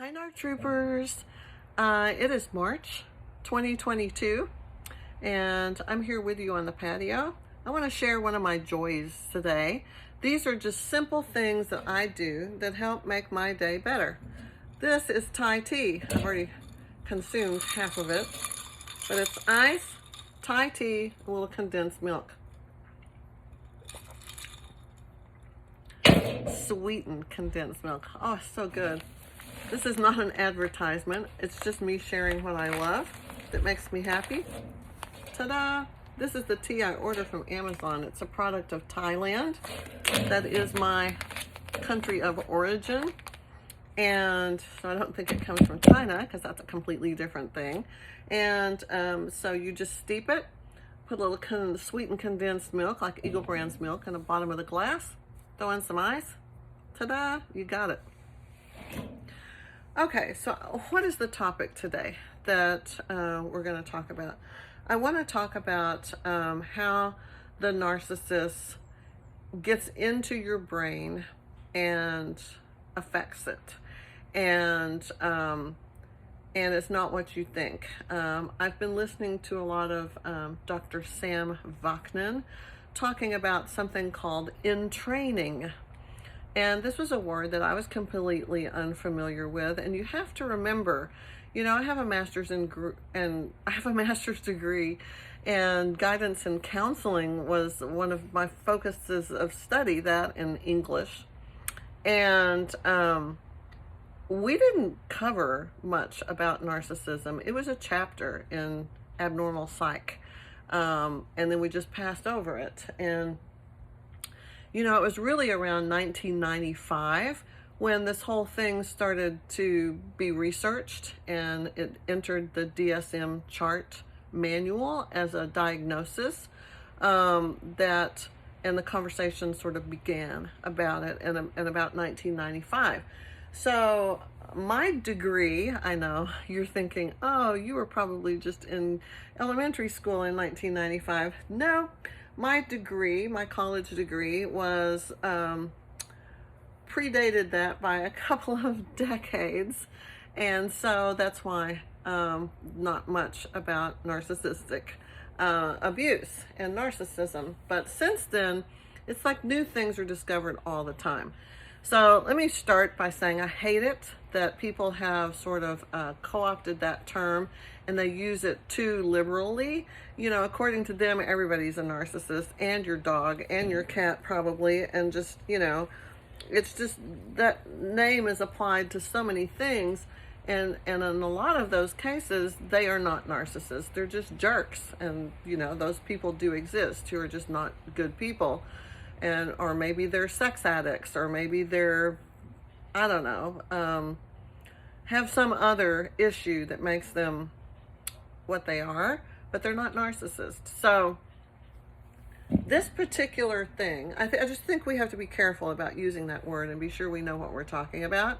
Hi, NARC troopers. It is March 2022, and I'm here with you on the patio. I want to share one of my joys today. These are just simple things that I do that help make my day better. This is Thai tea. I've already consumed half of it, but it's ice, Thai tea, a little condensed milk. Sweetened condensed milk. Oh, so good. This is not an advertisement. It's just me sharing what I love that makes me happy. Ta-da! This is the tea I ordered from Amazon. It's a product of Thailand. That is my country of origin. And so I don't think it comes from China because that's a completely different thing. And so you just steep it, put a little sweetened condensed milk, like Eagle Brand's milk, in the bottom of the glass. Throw in some ice. Ta-da! You got it. Okay, so what is the topic today that we're going to talk about? I want to talk about how the narcissist gets into your brain and affects it, and it's not what you think. I've been listening to a lot of Dr. Sam Vaknin talking about something called entraining. And this was a word that I was completely unfamiliar with. And you have to remember, you know, I have a master's degree, and guidance and counseling was one of my focuses of study, that in English. And we didn't cover much about narcissism. It was a chapter in abnormal psych. And then we just passed over it. And you know, it was really around 1995 when this whole thing started to be researched, and it entered the DSM chart manual as a diagnosis, and the conversation sort of began about it in about 1995. So my degree, I know you're thinking, oh, you were probably just in elementary school in 1995. No. My degree, my college degree, was predated that by a couple of decades, and so that's why not much about narcissistic abuse and narcissism. But since then, it's like new things are discovered all the time. So let me start by saying I hate it that people have sort of co-opted that term and they use it too liberally. You know, according to them, everybody's a narcissist, and your dog and your cat probably, and just, you know, it's just that name is applied to so many things, and in a lot of those cases, they are not narcissists. They're just jerks, and, you know, those people do exist who are just not good people. And or maybe they're sex addicts, or maybe they're, I don't know, have some other issue that makes them what they are, but they're not narcissists. So this particular thing, I just think we have to be careful about using that word and be sure we know what we're talking about.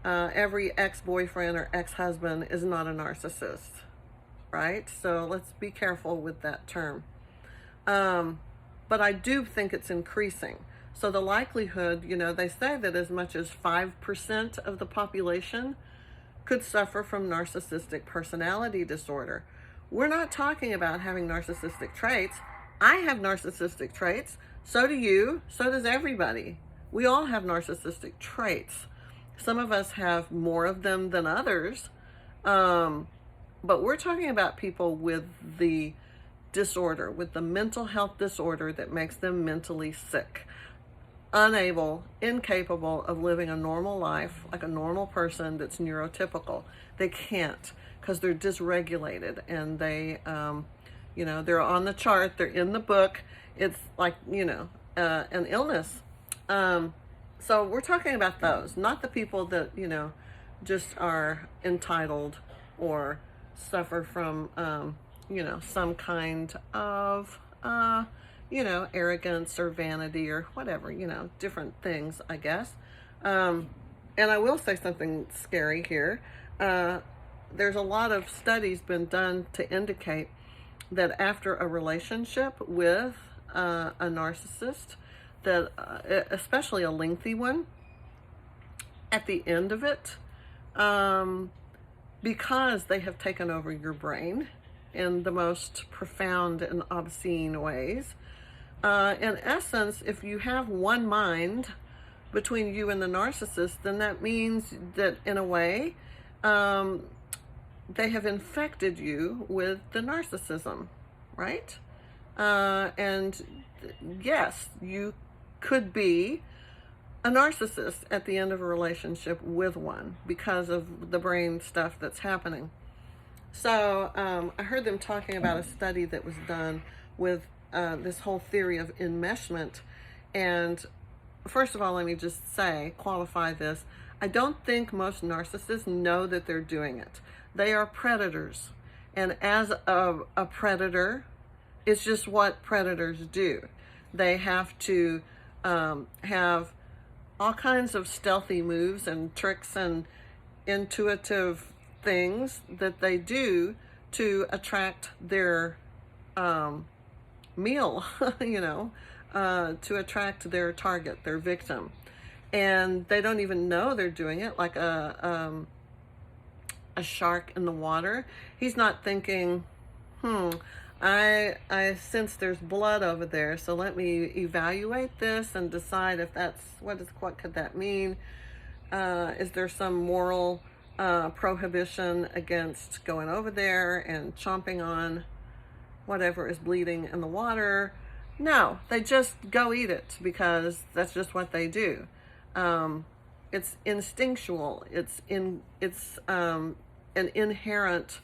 Every ex-boyfriend or ex-husband is not a narcissist, right? So let's be careful with that term. But I do think it's increasing. So the likelihood, you know, they say that as much as 5% of the population could suffer from narcissistic personality disorder. We're not talking about having narcissistic traits. I have narcissistic traits. So do you. So does everybody. We all have narcissistic traits. Some of us have more of them than others. But we're talking about people with the disorder, with the mental health disorder that makes them mentally sick, unable, incapable of living a normal life like a normal person that's neurotypical. They can't because they're dysregulated, and they, you know, they're on the chart, they're in the book. It's like, you know, an illness. So we're talking about those, not the people that, you know, just are entitled or suffer from, you know, some kind of, you know, arrogance or vanity or whatever, you know, different things, I guess. And I will say something scary here. There's a lot of studies been done to indicate that after a relationship with a narcissist, that especially a lengthy one, at the end of it, because they have taken over your brain in the most profound and obscene ways. In essence, if you have one mind between you and the narcissist, then that means that in a way, they have infected you with the narcissism, right? And yes, you could be a narcissist at the end of a relationship with one because of the brain stuff that's happening. So I heard them talking about a study that was done with this whole theory of enmeshment. And first of all, let me just say, qualify this. I don't think most narcissists know that they're doing it. They are predators. And as a predator, it's just what predators do. They have to have all kinds of stealthy moves and tricks and intuitive things that they do to attract their meal, to attract their target, their victim. And they don't even know they're doing it, like a shark in the water. He's not thinking, I sense there's blood over there, so let me evaluate this and decide if that's, what could that mean? Is there some moral prohibition against going over there and chomping on whatever is bleeding in the water? No, they just go eat it because that's just what they do. It's instinctual. It's an inherent,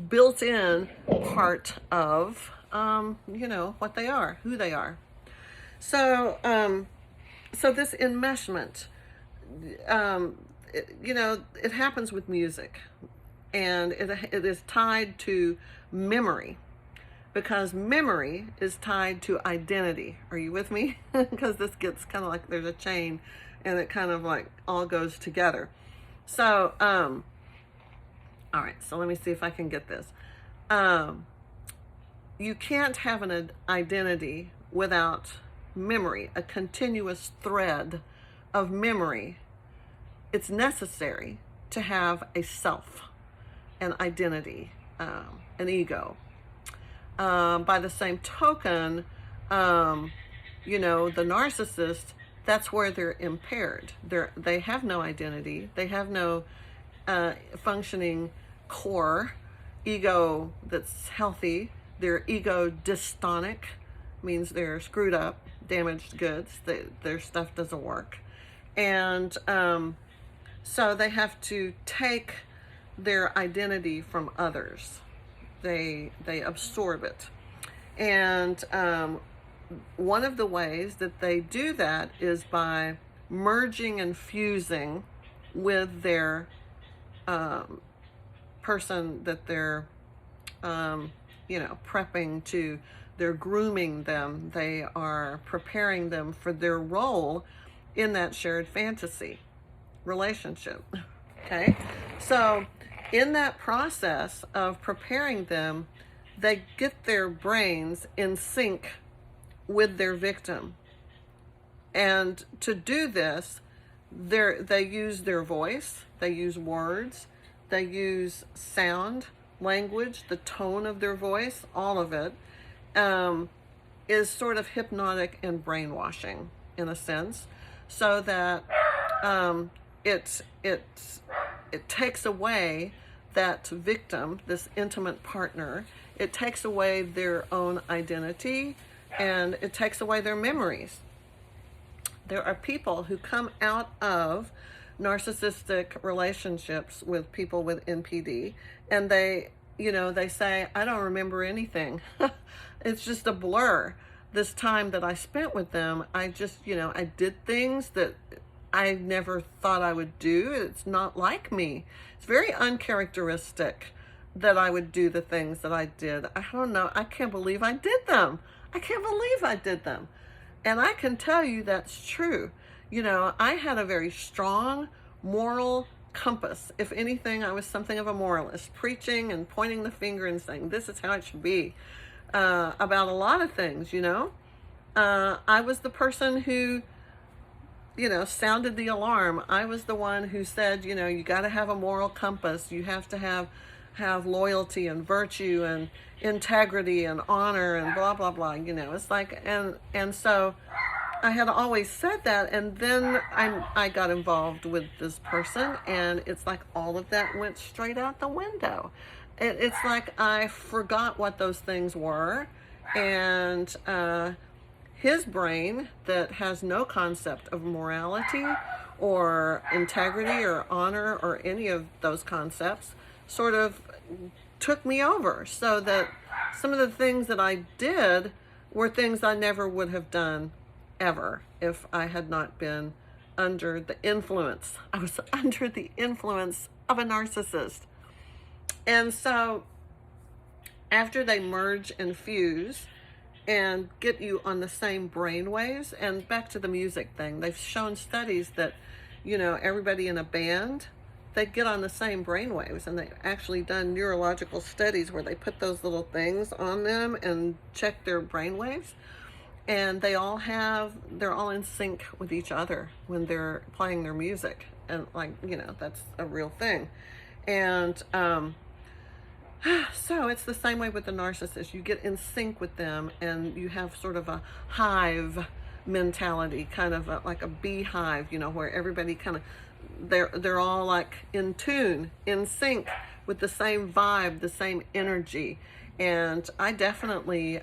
built-in part of what they are, who they are. So this enmeshment, it happens with music, and it is tied to memory, because memory is tied to identity. Are you with me? Because this gets kind of like there's a chain, and it kind of like all goes together. So, all right, so let me see if I can get this. You can't have an identity without memory, a continuous thread of memory. It's necessary to have a self, an identity, an ego. By the same token, the narcissist, that's where they're impaired. They have no identity. They have no functioning core ego that's healthy. They're ego dystonic, means they're screwed up, damaged goods. Their stuff doesn't work. And so they have to take their identity from others. They absorb it. And one of the ways that they do that is by merging and fusing with their person that they're prepping to. They're grooming them. They are preparing them for their role in that shared fantasy relationship. Okay, so in that process of preparing them, they get their brains in sync with their victim. And to do this, they use their voice, they use words, they use sound, language, the tone of their voice, all of it is sort of hypnotic and brainwashing in a sense, so that it takes away that victim, this intimate partner. It takes away their own identity, and it takes away their memories. There are people who come out of narcissistic relationships with people with NPD, and they say, I don't remember anything. It's just a blur. This time that I spent with them, I just, I did things that I never thought I would do. It's not like me. It's very uncharacteristic that I would do the things that I did. I don't know. I can't believe I did them. I can't believe I did them. And I can tell you that's true. I had a very strong moral compass. If anything, I was something of a moralist, preaching and pointing the finger and saying, this is how it should be, about a lot of things, I was the person who sounded the alarm. I was the one who said, you got to have a moral compass. You have to have loyalty and virtue and integrity and honor and blah, blah, blah. It's like, and so I had always said that. And then I got involved with this person, and it's like all of that went straight out the window. It's like I forgot what those things were. And, his brain that has no concept of morality or integrity or honor or any of those concepts sort of took me over, so that some of the things that I did were things I never would have done ever if I had not been under the influence. I was under the influence of a narcissist. And so after they merge and fuse and get you on the same brain waves, and back to the music thing, they've shown studies that, everybody in a band, they get on the same brain waves, and they've actually done neurological studies where they put those little things on them and check their brain waves, and they're all in sync with each other when they're playing their music, and that's a real thing. And so it's the same way with the narcissist. You get in sync with them, and you have sort of a hive mentality, kind of like a beehive, where everybody kind of, they're all like in tune, in sync with the same vibe, the same energy. And I definitely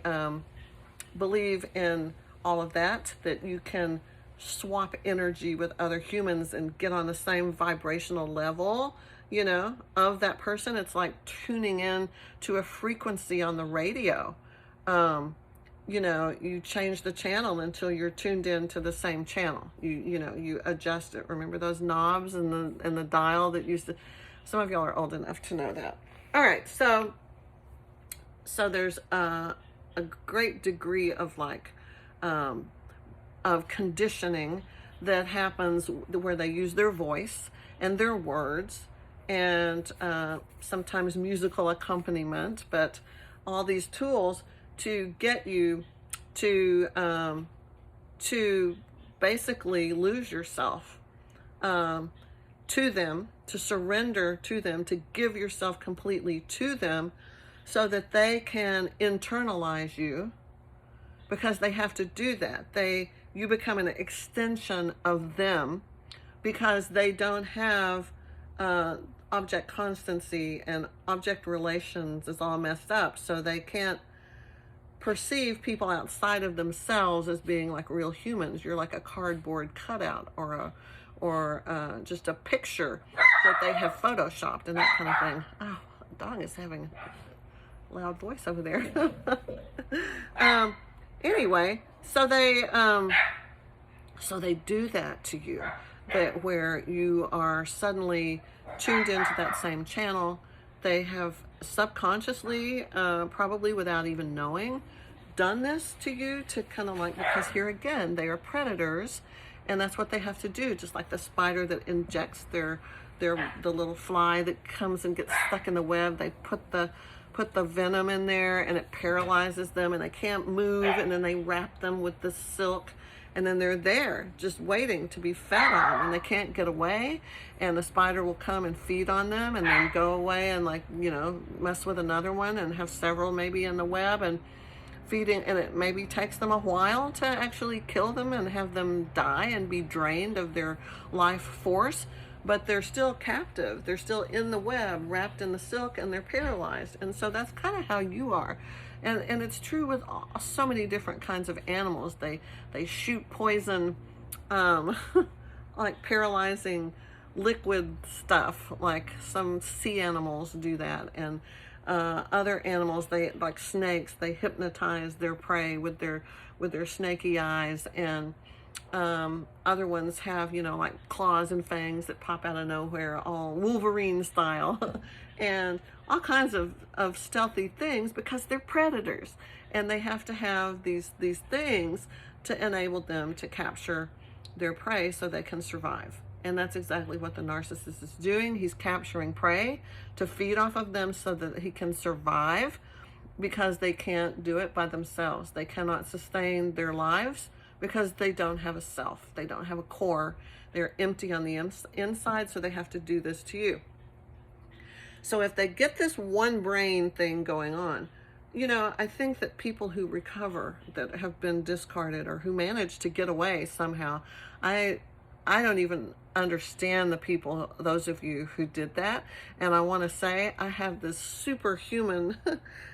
believe in all of that you can swap energy with other humans and get on the same vibrational level, of that person. It's like tuning in to a frequency on the radio. You change the channel until you're tuned in to the same channel. You adjust it. Remember those knobs and the dial that used to, some of y'all are old enough to know that. All right. So there's a great degree of of conditioning that happens where they use their voice and their words, and sometimes musical accompaniment, but all these tools to get you to basically lose yourself to them, to surrender to them, to give yourself completely to them, so that they can internalize you, because they have to do that. You become an extension of them, because they don't have object constancy, and object relations is all messed up, so they can't perceive people outside of themselves as being like real humans. You're like a cardboard cutout or just a picture that they have photoshopped and that kind of thing. Oh, the dog is having a loud voice over there. Anyway, so they do that to you, that where you are suddenly tuned into that same channel. They have subconsciously, probably without even knowing, done this to you to kind of because here again, they are predators, and that's what they have to do. Just like the spider that injects the little fly that comes and gets stuck in the web, they put the venom in there, and it paralyzes them, and they can't move, and then they wrap them with the silk, and then they're there just waiting to be fed on, and they can't get away, and the spider will come and feed on them and then go away and mess with another one and have several maybe in the web and feeding, and it maybe takes them a while to actually kill them and have them die and be drained of their life force, but they're still captive. They're still in the web, wrapped in the silk, and they're paralyzed. And so that's kind of how you are. And it's true with so many different kinds of animals. They shoot poison, like paralyzing liquid stuff, like some sea animals do that. And other animals, like snakes, they hypnotize their prey with their snaky eyes. And other ones have, like claws and fangs that pop out of nowhere, all Wolverine style. And all kinds of stealthy things, because they're predators, and they have to have these things to enable them to capture their prey so they can survive. And that's exactly what the narcissist is doing. He's capturing prey to feed off of them so that he can survive, because they can't do it by themselves. They cannot sustain their lives because they don't have a self. They don't have a core. They're empty on the inside, so they have to do this to you. So if they get this one brain thing going on, you know, I think that people who recover, that have been discarded or who manage to get away somehow, I don't even understand the people, those of you who did that. And I want to say I have this superhuman,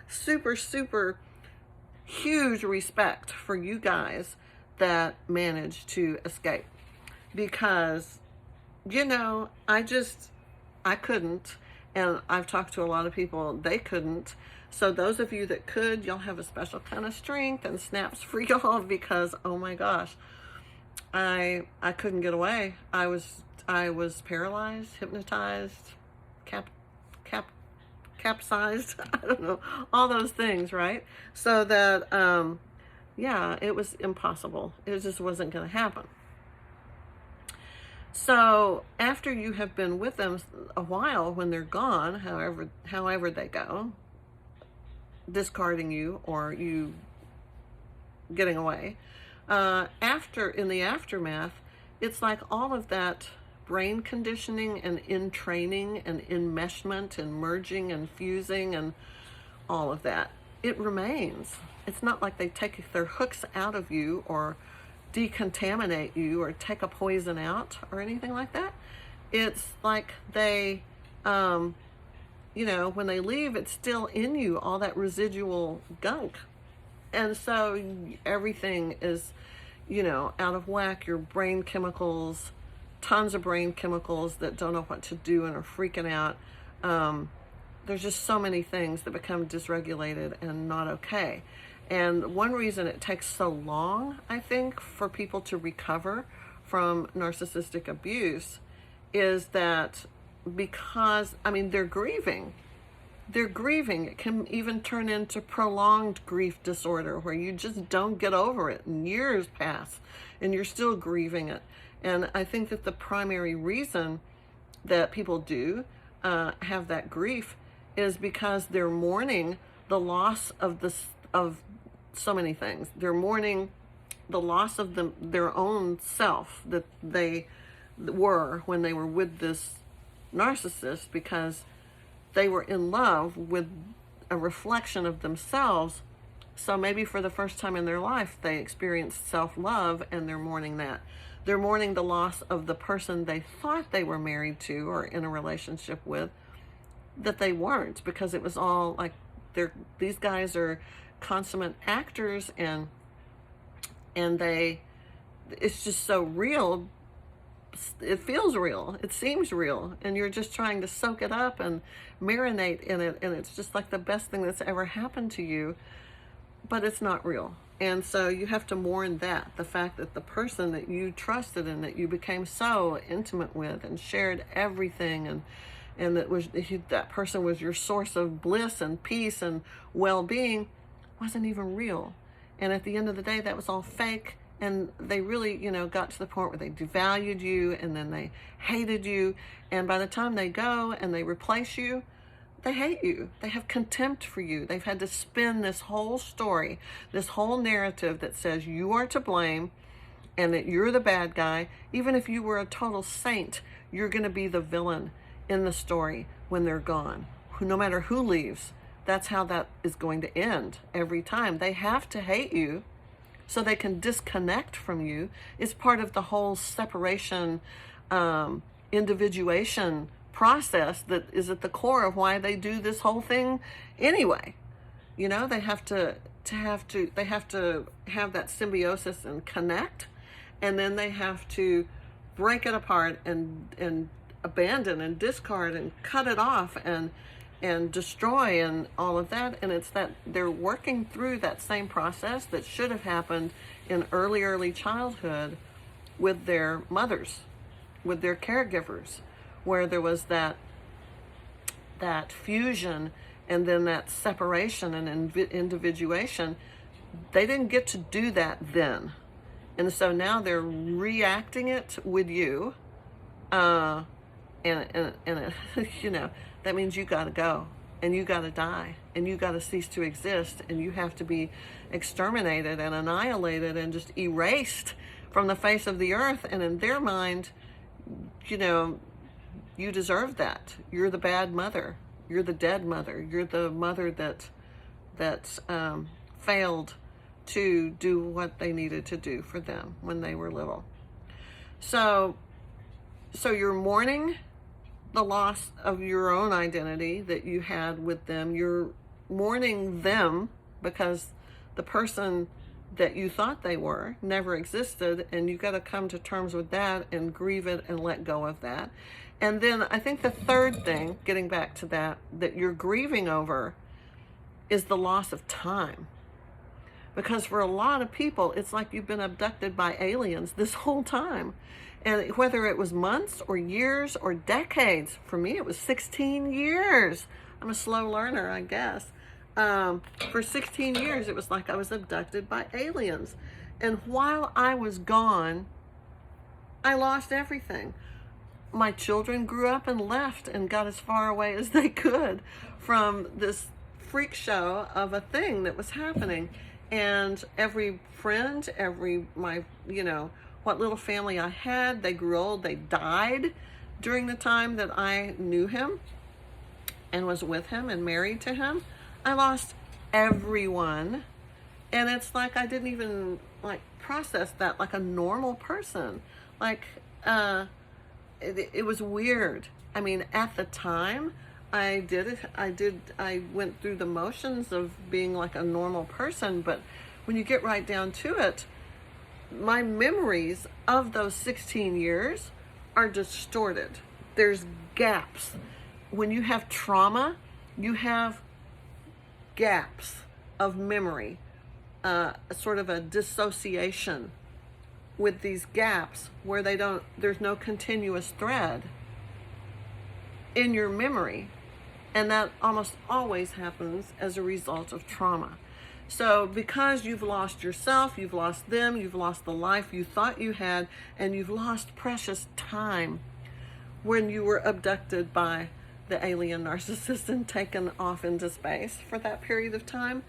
super huge respect for you guys that managed to escape. Because, you know, I couldn't. And I've talked to a lot of people, they couldn't. So those of you that could, y'all have a special kind of strength and snaps for y'all, because, oh my gosh, I couldn't get away. I was paralyzed, hypnotized, capsized, I don't know, all those things, right? So that, yeah, it was impossible. It just wasn't going to happen. So after you have been with them a while, when they're gone, however they go, discarding you or you getting away, in the aftermath, it's like all of that brain conditioning and in training and enmeshment and merging and fusing and all of that, it remains. It's not like they take their hooks out of you or decontaminate you or take a poison out or anything like that. It's like they, you know, when they leave, it's still in you, all that residual gunk. And so everything is, you know, out of whack. Your brain chemicals, tons of brain chemicals that don't know what to do and are freaking out. There's just so many things that become dysregulated and not okay. And one reason it takes so long, I think, for people to recover from narcissistic abuse is that because, I mean, they're grieving. They're grieving. It can even turn into prolonged grief disorder where you just don't get over it and years pass and you're still grieving it. And I think that the primary reason that people do have that grief is because they're mourning the loss of so many things. They're mourning the loss of their own self that they were when they were with this narcissist, because they were in love with a reflection of themselves. So maybe for the first time in their life, they experienced self-love, and they're mourning that. They're mourning the loss of the person they thought they were married to or in a relationship with, that they weren't, because it was all like these guys are consummate actors, and it's just so real. It feels real. It seems real, and you're just trying to soak it up and marinate in it, and it's just like the best thing that's ever happened to you, but it's not real. And so you have to mourn that, the fact that the person that you trusted and that you became so intimate with and shared everything, and that person was your source of bliss and peace and well-being, wasn't even real. And at the end of the day, that was all fake. And they really, you know, got to the point where they devalued you, and then they hated you. And by the time they go and they replace you, they hate you. They have contempt for you. They've had to spin this whole story, this whole narrative that says you are to blame and that you're the bad guy. Even if you were a total saint, you're going to be the villain in the story when they're gone. No matter who leaves, that's how that is going to end every time. They have to hate you so they can disconnect from you. It's part of the whole separation, individuation process that is at the core of why they do this whole thing anyway. You know, they have to have that symbiosis and connect, and then they have to break it apart and abandon and discard and cut it off and destroy and all of that. And it's that they're working through that same process that should have happened in early childhood with their mothers, with their caregivers, where there was that fusion and then that separation and individuation. They didn't get to do that then. And so now they're reacting it with you. And you know, that means you got to go. and you got to die, and you got to cease to exist, and you have to be exterminated and annihilated and just erased from the face of the earth. And in their mind, you know, you deserve that. You're the bad mother. You're the dead mother. You're the mother that failed to do what they needed to do for them when they were little. So you're mourning the loss of your own identity that you had with them. You're mourning them because the person that you thought they were never existed, and you've got to come to terms with that and grieve it and let go of that. And then I think the third thing, getting back to that you're grieving over, is the loss of time. Because for a lot of people, it's like you've been abducted by aliens this whole time. And whether it was months or years or decades, for me it was 16 years. I'm a slow learner, I guess. For 16 years, it was like I was abducted by aliens. And while I was gone, I lost everything. My children grew up and left and got as far away as they could from this freak show of a thing that was happening. And every friend, what little family I had, they grew old, they died during the time that I knew him and was with him and married to him. I lost everyone. And it's like I didn't even process that like a normal person. It was weird. I mean, at the time, I went through the motions of being like a normal person, but when you get right down to it, my memories of those 16 years are distorted. There's gaps. When you have trauma, you have gaps of memory, sort of a dissociation with these gaps where there's no continuous thread in your memory. And that almost always happens as a result of trauma. So because you've lost yourself, you've lost them, you've lost the life you thought you had, and you've lost precious time when you were abducted by the alien narcissist and taken off into space for that period of time,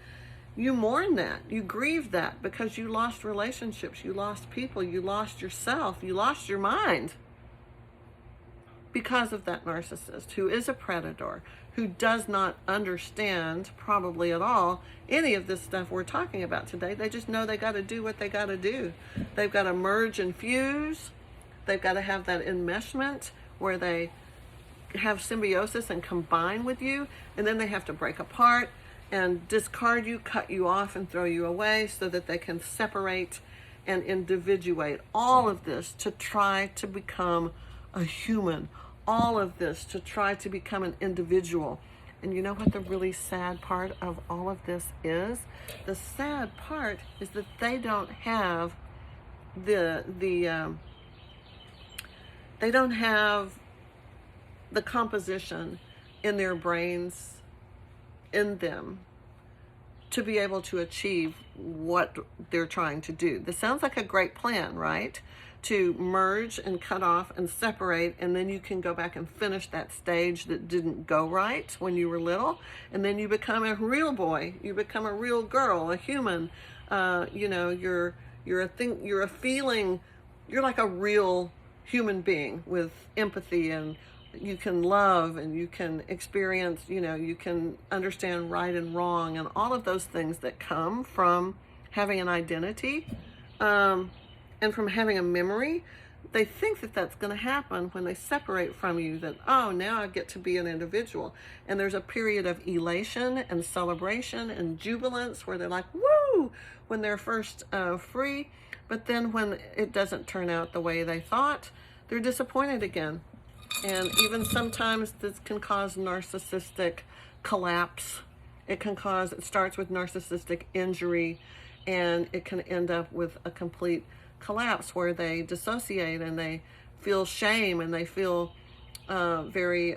you mourn that, you grieve that, because you lost relationships, you lost people, you lost yourself, you lost your mind because of that narcissist who is a predator, who does not understand probably at all any of this stuff we're talking about today. They just know they got to do what they got to do. They've got to merge and fuse. They've got to have that enmeshment where they have symbiosis and combine with you, and then they have to break apart and discard you, cut you off, and throw you away so that they can separate and individuate. All of this to try to become a human. All of this to try to become an individual. And you know what the really sad part of all of this is? The sad part is that they don't have the composition in their brains, in them, to be able to achieve what they're trying to do. This sounds like a great plan, right? To merge and cut off and separate, and then you can go back and finish that stage that didn't go right when you were little, and then you become a real boy, you become a real girl, a human. You're a thing, you're a feeling, you're like a real human being with empathy, and you can love, and you can experience, you can understand right and wrong, and all of those things that come from having an identity. And from having a memory. They think that that's going to happen when they separate from you, that, oh, now I get to be an individual. And there's a period of elation and celebration and jubilance where they're like, woo, when they're first free. But then when it doesn't turn out the way they thought, they're disappointed again. And even sometimes this can cause narcissistic collapse. It starts with narcissistic injury, and it can end up with a complete collapse where they dissociate and they feel shame and they feel very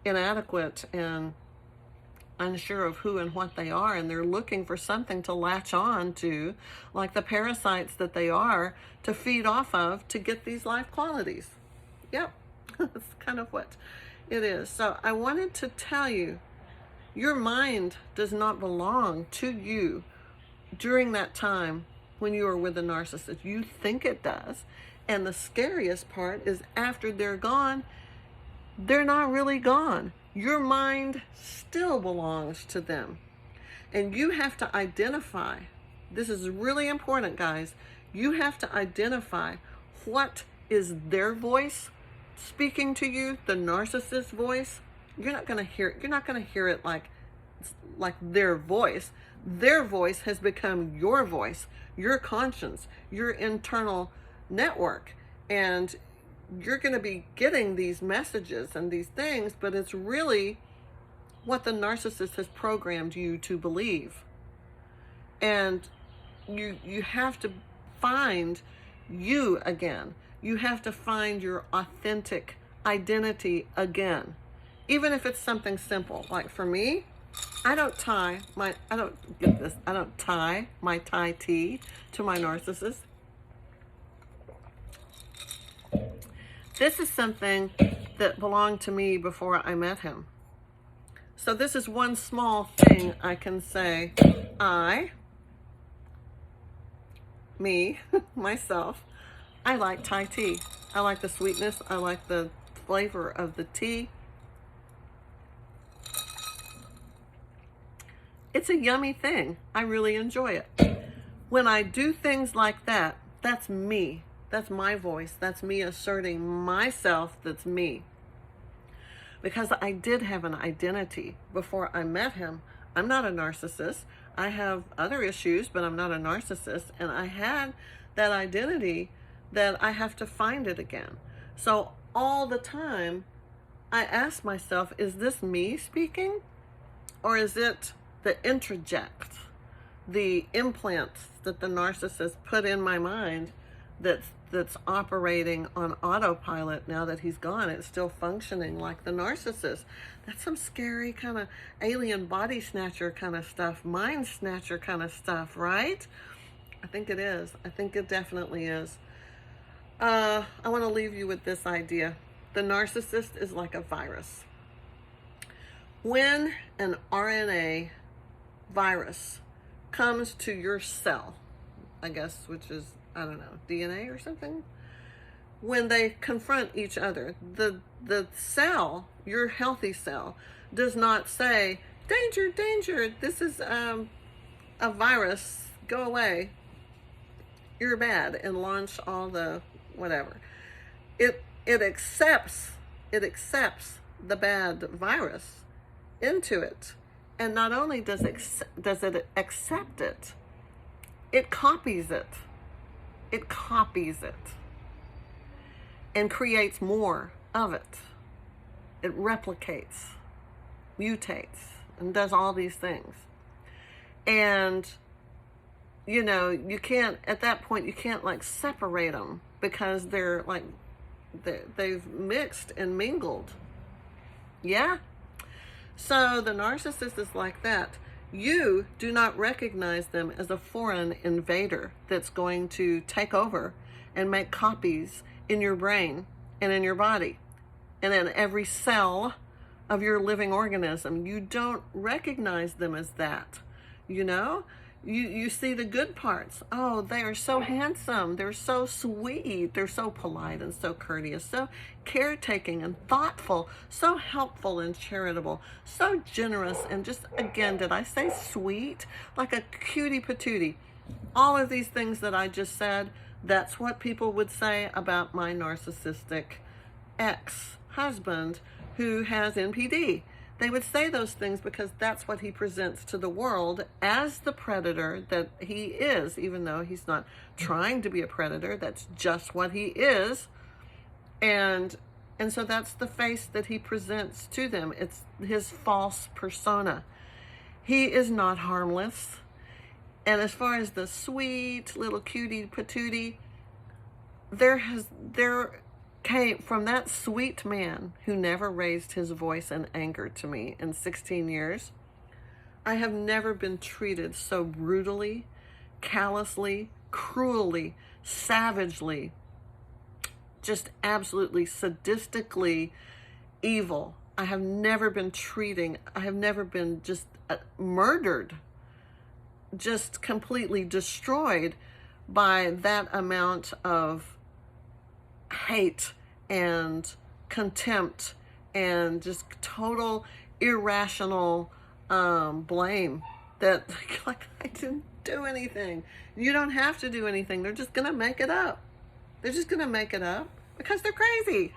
inadequate and unsure of who and what they are, and they're looking for something to latch on to, like the parasites that they are, to feed off of to get these life qualities. Yep, that's kind of what it is. So I wanted to tell you Your mind does not belong to you during that time when you are with a narcissist. You think it does. And the scariest part is after they're gone, they're not really gone. Your mind still belongs to them. And you have to identify, this is really important, guys. You have to identify what is their voice speaking to you, the narcissist voice. You're not going to hear it like their voice. Their voice has become your voice, your conscience, your internal network. And you're going to be getting these messages and these things, but it's really what the narcissist has programmed you to believe. And you have to find you again. You have to find your authentic identity again. Even if it's something simple. Like for me, I don't tie my Thai tea to my narcissist. This is something that belonged to me before I met him. So this is one small thing I can say. Myself, I like Thai tea. I like the sweetness. I like the flavor of the tea. It's a yummy thing. I really enjoy it. When I do things like that, that's me. That's my voice. That's me asserting myself. That's me. Because I did have an identity before I met him. I'm not a narcissist. I have other issues, but I'm not a narcissist. And I had that identity that I have to find it again. So all the time, I ask myself, is this me speaking? Or is it the introject, the implants that the narcissist put in my mind that's operating on autopilot now that he's gone? It's still functioning like the narcissist. That's some scary kind of alien body snatcher kind of stuff, mind snatcher kind of stuff, right? I think it is. I think it definitely is. I want to leave you with this idea. The narcissist is like a virus. When an RNA virus comes to your cell, I guess, which is, I don't know, DNA or something. When they confront each other, the cell, your healthy cell, does not say, danger, danger, this is a virus, go away, you're bad, and launch all the whatever. It accepts the bad virus into it. And not only does it accept it, it copies it. It copies it and creates more of it. It replicates, mutates, and does all these things. And, you know, you can't, at that point, you can't like separate them because they're like, they've mixed and mingled. Yeah? So the narcissist is like that. You do not recognize them as a foreign invader that's going to take over and make copies in your brain and in your body and in every cell of your living organism. You don't recognize them as that, you know? You see the good parts. Oh, they are so handsome. They're so sweet. They're so polite and so courteous, so caretaking and thoughtful, so helpful and charitable, so generous. And just, again, did I say sweet? Like a cutie patootie. All of these things that I just said, that's what people would say about my narcissistic ex-husband who has NPD. They would say those things because that's what he presents to the world as the predator that he is, even though he's not trying to be a predator. That's just what he is. And so that's the face that he presents to them. It's his false persona. He is not harmless. And as far as the sweet little cutie patootie, there came from that sweet man who never raised his voice in anger to me in 16 years. I have never been treated so brutally, callously, cruelly, savagely, just absolutely sadistically evil I have never been just murdered, just completely destroyed by that amount of hate and contempt and just total irrational blame that like I didn't do anything. You don't have to do anything. They're just gonna make it up. They're just gonna make it up because they're crazy.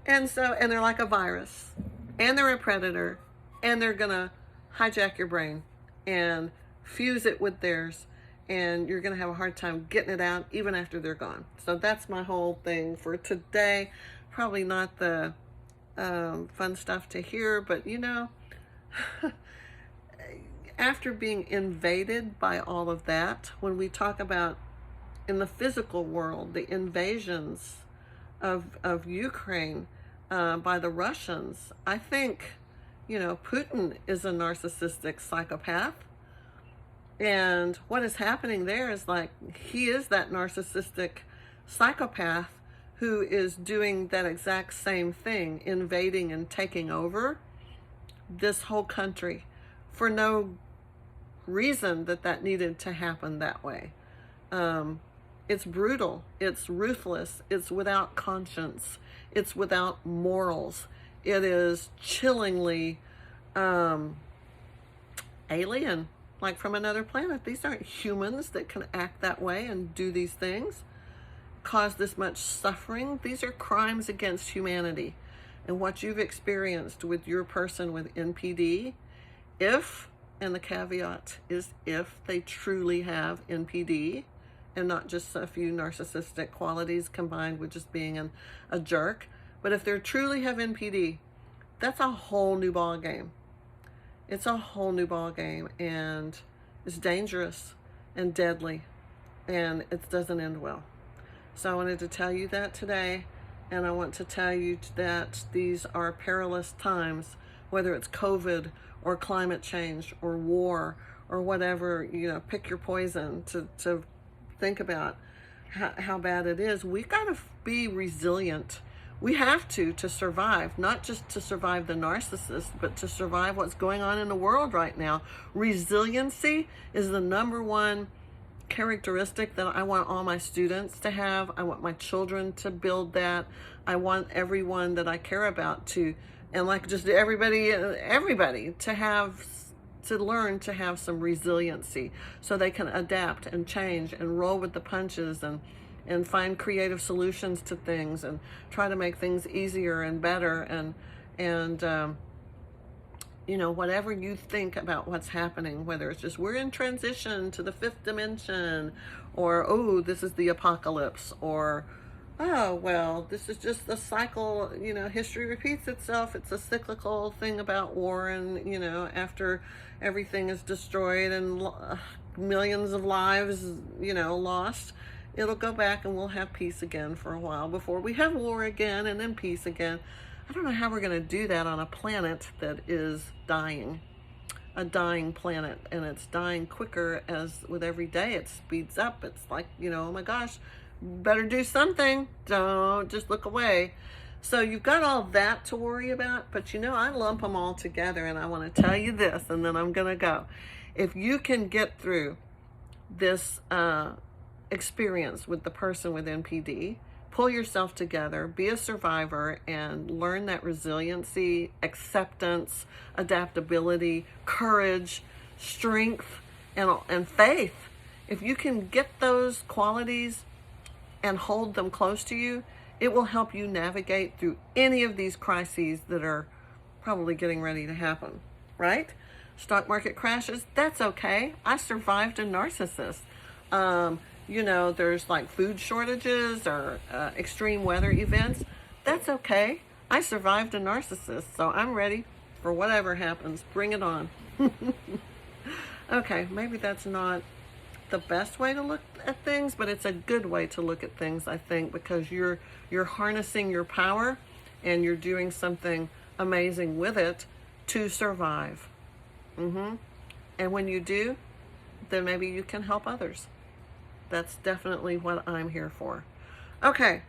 And they're like a virus, and they're a predator, and they're gonna hijack your brain and fuse it with theirs, and you're gonna have a hard time getting it out even after they're gone. So that's my whole thing for today. Probably not the fun stuff to hear, but you know, after being invaded by all of that, when we talk about in the physical world, the invasions of Ukraine by the Russians, I think, you know, Putin is a narcissistic psychopath. And what is happening there is like, he is that narcissistic psychopath who is doing that exact same thing, invading and taking over this whole country for no reason that needed to happen that way. It's brutal, it's ruthless, it's without conscience, it's without morals. It is chillingly alien, like from another planet. These aren't humans that can act that way and do these things, cause this much suffering. These are crimes against humanity. And what you've experienced with your person with NPD, if, and the caveat is if they truly have NPD, and not just a few narcissistic qualities combined with just being a jerk. But if they truly have NPD, that's a whole new ball game. It's a whole new ball game, and it's dangerous and deadly, and it doesn't end well. So I wanted to tell you that today, and I want to tell you that these are perilous times, whether it's COVID or climate change or war or whatever, you know, pick your poison to think about how bad it is. We got to be resilient. We have to survive, not just to survive the narcissist, but to survive what's going on in the world right now. Resiliency is the number one characteristic that I want all my students to have. I want my children to build that. I want everyone that I care about to, and like just everybody to learn to have some resiliency so they can adapt and change and roll with the punches and find creative solutions to things and try to make things easier and better and you know, whatever you think about what's happening, whether it's just we're in transition to the 5th dimension, or oh, this is the apocalypse, or oh, well, this is just the cycle, you know, history repeats itself. It's a cyclical thing about war, and, you know, after everything is destroyed and millions of lives, you know, lost, it'll go back and we'll have peace again for a while before we have war again and then peace again. I don't know how we're going to do that on a planet that is dying, a dying planet, and it's dying quicker as with every day it speeds up. It's like, you know, oh my gosh, better do something. Don't just look away. So you've got all that to worry about, but you know, I lump them all together, and I want to tell you this, and then I'm going to go. If you can get through this experience with the person with NPD, pull yourself together, be a survivor, and learn that resiliency, acceptance, adaptability, courage, strength, and faith. If you can get those qualities and hold them close to you, it will help you navigate through any of these crises that are probably getting ready to happen, right? Stock market crashes, that's okay. I survived a narcissist. You know, there's like food shortages or extreme weather events. That's okay. I survived a narcissist, so I'm ready for whatever happens. Bring it on. Okay, maybe that's not the best way to look at things, but it's a good way to look at things, I think, because you're harnessing your power and you're doing something amazing with it to survive. And when you do, then maybe you can help others. That's definitely what I'm here for. Okay,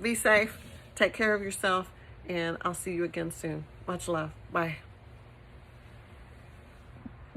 be safe, take care of yourself, and I'll see you again soon. Much love. Bye.